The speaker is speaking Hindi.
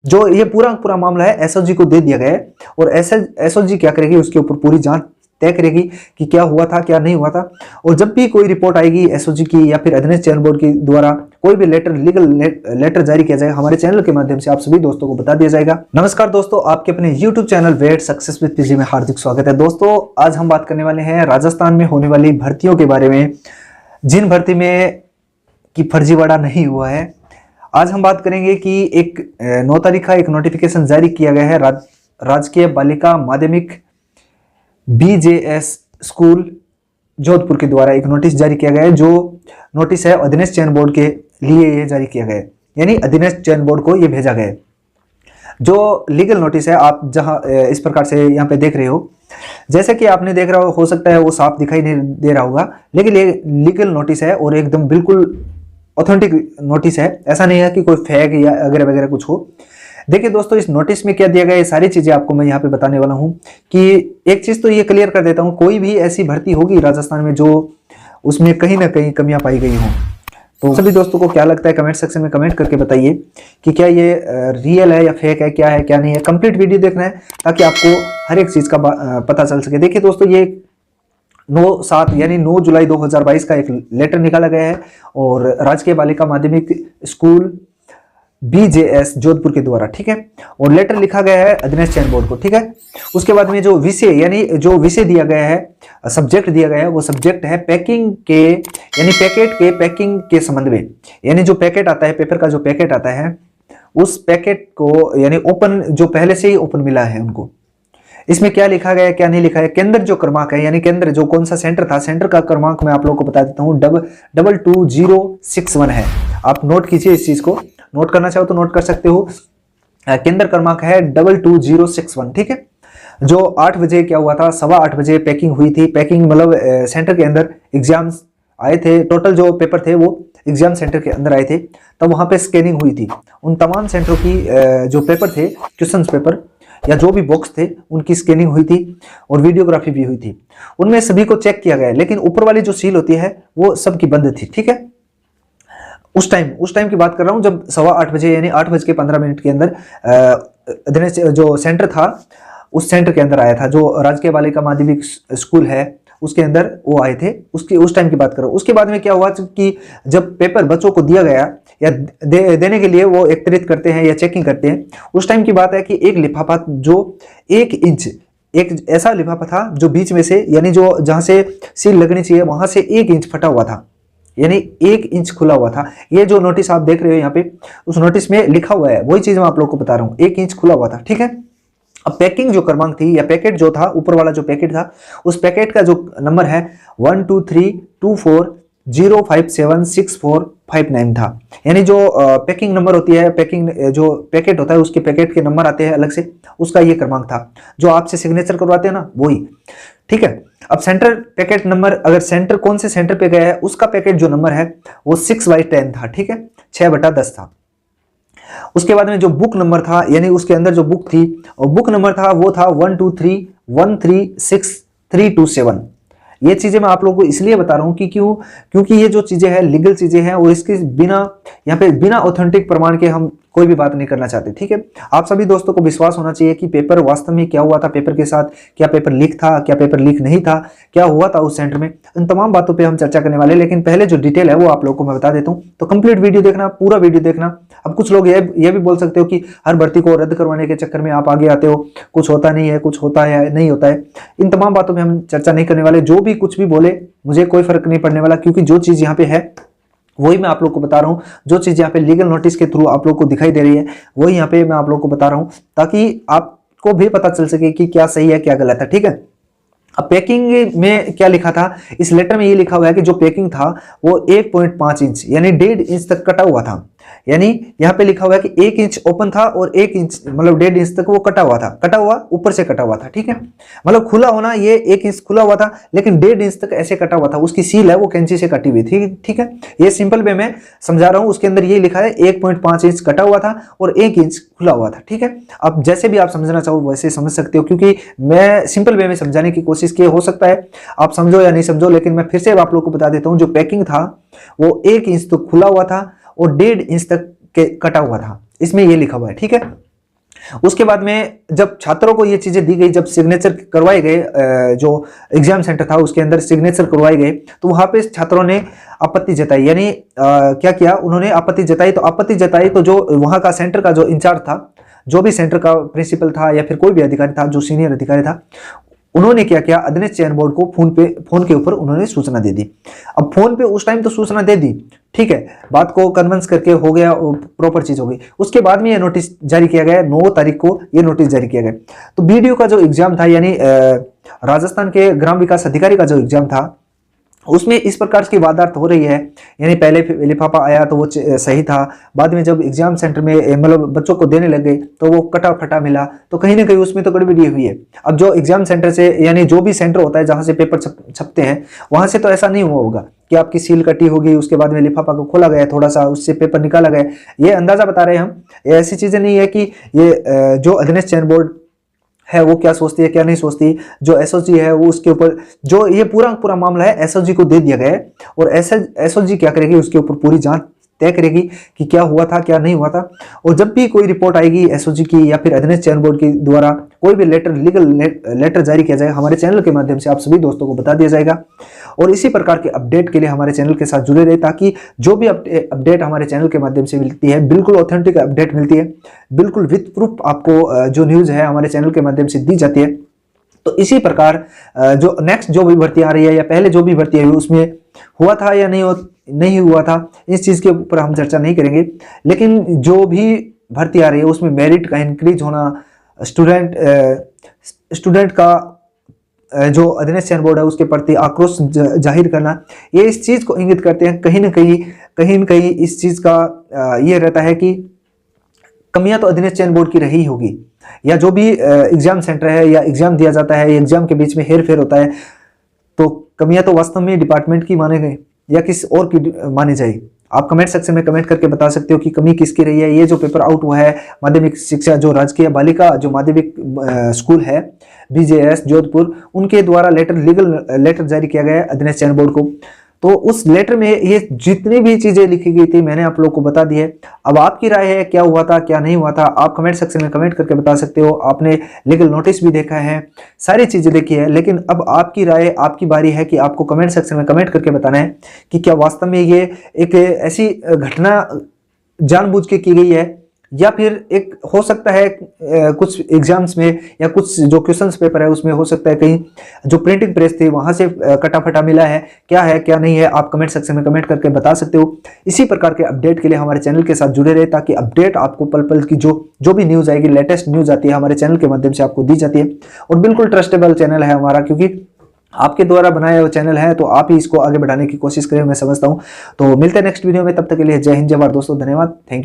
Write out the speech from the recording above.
जो ये पूरा पूरा मामला है एसओजी को दे दिया गया है, और एसओजी क्या करेगी, उसके ऊपर पूरी जांच तय करेगी कि क्या हुआ था क्या नहीं हुआ था। और जब भी कोई रिपोर्ट आएगी एसओजी की या फिर अधीनस्थ चयन बोर्ड के द्वारा कोई भी लीगल लेटर जारी किया जाएगा, हमारे चैनल के माध्यम से आप सभी दोस्तों को बता दिया जाएगा। नमस्कार दोस्तों, आपके अपने YouTube channel wait success with PG में हार्दिक स्वागत है। दोस्तों आज हम बात करने वाले हैं राजस्थान में होने वाली भर्तियों के बारे में, जिन भर्ती में की फर्जीवाड़ा नहीं हुआ है। आज हम बात करेंगे कि एक 9 तारीख का एक नोटिफिकेशन जारी किया गया है राजकीय बालिका माध्यमिक BJS स्कूल जोधपुर के द्वारा एक नोटिस जारी किया गया है। जो नोटिस है अधीनस्थ चयन बोर्ड के लिए ये जारी किया गया है, यानी अधीनस्थ चयन बोर्ड को ये भेजा गया है। जो लीगल नोटिस है आप जहां इस प्रकार से यहाँ पे देख रहे हो, जैसे कि आपने देख रहा हो सकता है वो साफ दिखाई नहीं दे रहा होगा, लेकिन ये लीगल नोटिस है और एकदम बिल्कुल ऑथेंटिक नोटिस है। ऐसा नहीं है कि कोई फेक या वगैरह वगैरह कुछ हो। देखिए दोस्तों, इस नोटिस में क्या दिया गया है, सारी चीजें आपको मैं यहाँ पे बताने वाला हूँ। कि एक चीज तो ये क्लियर कर देता हूँ, कोई भी ऐसी भर्ती होगी राजस्थान में जो उसमें कहीं ना कहीं कमियां पाई गई हों, तो सभी दोस्तों को क्या लगता है कमेंट सेक्शन में कमेंट करके बताइए कि क्या ये रियल है या फेक है, क्या है क्या नहीं है। कंप्लीट वीडियो देखना है ताकि आपको हर एक चीज का पता चल सके। देखिए दोस्तों, ये 9/7 यानी 9 जुलाई 2022 का एक लेटर निकाला गया है और राजकीय बालिका माध्यमिक स्कूल BJS जोधपुर के द्वारा, ठीक है। और लेटर लिखा गया है अधीनस्थ चयन बोर्ड को, ठीक है। उसके बाद में जो विषय यानी जो विषय दिया गया है, सब्जेक्ट दिया गया है, वो सब्जेक्ट है पैकिंग के यानी पैकेट के पैकिंग के संबंध में। यानी जो पैकेट आता है, पेपर का जो पैकेट आता है, उस पैकेट को यानी ओपन जो पहले से ही ओपन मिला है उनको, इसमें क्या लिखा गया है क्या नहीं लिखा है। केंद्र जो क्रमांक है यानी केंद्र जो कौन सा सेंटर था, सेंटर का क्रमांक मैं आप लोगों को बता देता हूँ, 22061 है। आप नोट कीजिए, इस चीज को नोट करना चाहो तो नोट कर सकते हो। केंद्र क्रमांक है 22061, ठीक है। जो 8 बजे क्या हुआ था, 8:15 बजे पैकिंग हुई थी। पैकिंग मतलब सेंटर के अंदर एग्जाम्स आए थे, टोटल जो पेपर थे वो एग्जाम सेंटर के अंदर आए थे, तब वहां पे स्कैनिंग हुई थी। उन तमाम सेंटरों की जो पेपर थे, क्वेश्चन पेपर या जो भी बॉक्स थे, उनकी स्कैनिंग हुई थी और वीडियोग्राफी भी हुई थी। उनमें सभी को चेक किया गया, लेकिन ऊपर वाली जो सील होती है वो सबकी बंद थी, ठीक है। उस टाइम की बात कर रहा हूं जब 8:15 बजे यानी 8:15 के अंदर जो सेंटर था उस सेंटर के अंदर आया था, जो राजकीय बालिका माध्यमिक स्कूल है उसके अंदर वो आए थे। उस टाइम की बात करो। उसके बाद में क्या हुआ कि जब पेपर बच्चों को दिया गया या देने के लिए वो एकत्रित करते हैं या चेकिंग करते हैं, उस टाइम की बात है कि एक लिफाफा जो 1 इंच, एक ऐसा लिफाफा था जो बीच में से यानी जो जहां से सील लगनी चाहिए वहां से 1 इंच फटा हुआ था, यानी 1 इंच खुला हुआ था। ये जो नोटिस आप देख रहे हो यहाँ पे, उस नोटिस में लिखा हुआ है, वही चीज मैं आप लोग को बता रहा हूँ, 1 इंच खुला हुआ था, ठीक है। अब पैकिंग जो क्रमांक थी या पैकेट जो था, ऊपर वाला जो पैकेट था, उस पैकेट का जो नंबर है 123240576459 था। यानी जो पैकिंग नंबर होती है, पैकिंग जो पैकेट होता है उसके पैकेट के नंबर आते हैं अलग से, उसका ये क्रमांक था। जो आपसे सिग्नेचर करवाते हैं ना, वही, ठीक है। अब सेंटर पैकेट नंबर, अगर सेंटर कौन से सेंटर पे गया है उसका पैकेट जो नंबर है वो 6/10 था, ठीक है, 6/10 था। उसके बाद में जो बुक नंबर था यानी उसके अंदर जो बुक थी, और बुक नंबर था वो था 123136 327। ये चीजें मैं आप लोगों को इसलिए बता रहा हूं कि क्योंकि ये जो चीजें हैं लीगल चीजें हैं और इसके बिना यहाँ पे बिना ऑथेंटिक प्रमाण के हम कोई भी बात नहीं करना चाहते, ठीक है। आप सभी दोस्तों को विश्वास होना चाहिए कि पेपर वास्तव में क्या हुआ था, पेपर के साथ क्या पेपर लीक था, क्या पेपर लीक नहीं था, क्या हुआ था उस सेंटर में, इन तमाम बातों पे हम चर्चा करने वाले। लेकिन पहले जो डिटेल है वो आप लोगों को मैं बता देता हूँ, तो कंप्लीट वीडियो देखना, पूरा वीडियो देखना। अब कुछ लोग ये भी बोल सकते हो कि हर भर्ती को रद्द करवाने के चक्कर में आप आगे आते हो, कुछ होता नहीं है, कुछ होता है नहीं होता है। इन तमाम बातों में हम चर्चा नहीं करने वाले। जो भी कुछ भी बोले मुझे कोई फर्क नहीं पड़ने वाला, क्योंकि जो चीज यहाँ पे है वही मैं आप लोग को बता रहा हूं। जो चीज यहाँ पे लीगल नोटिस के थ्रू आप लोग को दिखाई दे रही है वही यहाँ पे मैं आप लोग को बता रहा हूं, ताकि आपको भी पता चल सके कि क्या सही है क्या गलत है, ठीक है। अब पैकिंग में क्या लिखा था, इस लेटर में ये लिखा हुआ है कि जो पैकिंग था वो 1.5 इंच यानी 1.5 इंच तक कटा हुआ था। यानी यहाँ पे लिखा हुआ है कि 1 इंच ओपन था और 1 इंच मतलब 1.5 इंच तक वो कटा हुआ था, कटा हुआ ऊपर से कटा हुआ था, ठीक है। मतलब खुला होना ये 1 इंच खुला हुआ था, लेकिन 1.5 इंच तक ऐसे कटा हुआ था। उसकी सील है वो कैंची से कटी हुई थी, ठीक है। ये सिंपल वे में समझा रहा हूं। उसके अंदर ये लिखा है 1.5 इंच कटा हुआ था और 1 इंच खुला हुआ था, ठीक है। अब जैसे भी आप समझना चाहो वैसे समझ सकते हो, क्योंकि मैं सिंपल वे में समझाने की कोशिश की, हो सकता है आप समझो या नहीं समझो, लेकिन मैं फिर से आप लोग को बता देता हूं। जो पैकिंग था वो 1 इंच तक खुला हुआ था और 1.5 इंच तक के कटा हुआ था, इसमें ये लिखा हुआ है, ठीक है। उसके बाद में जब छात्रों को ये चीजें दी गई, जब सिग्नेचर करवाए गए, जो एग्जाम सेंटर था उसके अंदर सिग्नेचर करवाए गए, तो वहां पे छात्रों ने आपत्ति जताई। यानी क्या किया उन्होंने, आपत्ति जताई। तो आपत्ति जताई तो जो वहां का सेंटर का जो इंचार्ज था, जो भी सेंटर का प्रिंसिपल था या फिर कोई भी अधिकारी था, जो सीनियर अधिकारी था, उन्होंने क्या किया, अधीनस्थ चयन बोर्ड को फोन के ऊपर उन्होंने सूचना दे दी। अब फोन पे उस टाइम तो सूचना दे दी, ठीक है, बात को कन्विंस करके हो गया, प्रॉपर चीज हो गई। उसके बाद में ये नोटिस जारी किया गया, 9 तारीख को ये नोटिस जारी किया गया। तो बीडीओ का जो एग्जाम था, यानी राजस्थान के ग्राम विकास अधिकारी का जो एग्जाम था, उसमें इस प्रकार की वारदात हो रही है। यानी पहले लिफाफा आया तो वो सही था, बाद में जब एग्जाम सेंटर में मतलब बच्चों को देने लगे तो वो कटा फटा मिला, तो कहीं ना कहीं उसमें तो गड़बड़ी हुई है। अब जो एग्जाम सेंटर से, यानी जो भी सेंटर होता है जहां से पेपर छपते हैं, वहां से तो ऐसा नहीं हुआ होगा कि आपकी सील कटी होगी, उसके बाद में लिफाफा को खोला गया, थोड़ा सा उससे पेपर निकाला गया। ये अंदाजा बता रहे हैं हम, ऐसी चीजें नहीं है कि ये जो अधीनस्थ चयन बोर्ड है वो क्या सोचती है क्या नहीं सोचती, जो एसओजी है वो उसके ऊपर, जो ये पूरा मामला है एसओजी को दे दिया गया है। और एसओजी क्या करेगी, उसके ऊपर पूरी जांच तय करेगी कि क्या हुआ था क्या नहीं हुआ था। और जब भी कोई रिपोर्ट आएगी एसओजी की या फिर अधीनस्थ चयन बोर्ड के द्वारा कोई भी लीगल लेटर जारी किया जाएगा, हमारे चैनल के माध्यम से आप सभी दोस्तों को बता दिया जाएगा। और इसी प्रकार के अपडेट के लिए हमारे चैनल के साथ जुड़े रहे, ताकि जो भी अपडेट हमारे चैनल के माध्यम से मिलती है, बिल्कुल ऑथेंटिक अपडेट मिलती है, बिल्कुल विथ प्रूफ आपको जो न्यूज है हमारे चैनल के माध्यम से दी जाती है। तो इसी प्रकार जो नेक्स्ट जो भी भर्ती आ रही है या पहले जो भी भर्ती आई उसमें हुआ था या नहीं हुआ था, इस चीज के ऊपर हम चर्चा नहीं करेंगे। लेकिन जो भी भर्ती आ रही है उसमें मेरिट का इंक्रीज होना, स्टूडेंट का जो अधीनस्थ चयन बोर्ड है उसके प्रति आक्रोश जाहिर करना, ये इस चीज को इंगित करते हैं। कहीं न कहीं इस चीज का ये रहता है कि कमियां तो अधीनस्थ चयन बोर्ड की रही होगी, या जो भी एग्जाम सेंटर है या एग्जाम दिया जाता है, एग्जाम के बीच में हेर फेर होता है, तो कमियां तो वास्तव में डिपार्टमेंट की माने गए या किस और की मानी जाए। आप कमेंट सेक्शन में कमेंट करके बता सकते हो कि कमी किसकी रही है। ये जो पेपर आउट हुआ है माध्यमिक शिक्षा, जो राजकीय बालिका जो माध्यमिक स्कूल है बीजेएस जोधपुर, उनके द्वारा लीगल लेटर जारी किया गया है अधीनस्थ चयन बोर्ड को। तो उस लेटर में ये जितनी भी चीजें लिखी गई थी मैंने आप लोगों को बता दी है। अब आपकी राय है क्या हुआ था क्या नहीं हुआ था, आप कमेंट सेक्शन में कमेंट करके बता सकते हो। आपने लीगल नोटिस भी देखा है, सारी चीजें देखी है, लेकिन अब आपकी राय, आपकी बारी है कि आपको कमेंट सेक्शन में कमेंट करके बताना है कि क्या वास्तव में ये एक ऐसी घटना जानबूझ के की गई है, या फिर एक हो सकता है कुछ एग्जाम्स में या कुछ जो क्वेश्चंस पेपर है उसमें हो सकता है कहीं जो प्रिंटिंग प्रेस थी वहां से कटा फटा मिला है क्या नहीं है। आप कमेंट सेक्शन में कमेंट करके बता सकते हो। इसी प्रकार के अपडेट के लिए हमारे चैनल के साथ जुड़े रहे, ताकि अपडेट आपको पल पल की जो भी न्यूज आएगी, लेटेस्ट न्यूज आती है हमारे चैनल के माध्यम से आपको दी जाती है। और बिल्कुल ट्रस्टेबल चैनल है हमारा, क्योंकि आपके द्वारा बनाया हुआ चैनल है, तो आप ही इसको आगे बढ़ाने की कोशिश करें, मैं समझता हूं। तो मिलते हैं नेक्स्ट वीडियो में, तब तक के लिए जय हिंद जय भारत दोस्तों, धन्यवाद, थैंक यू।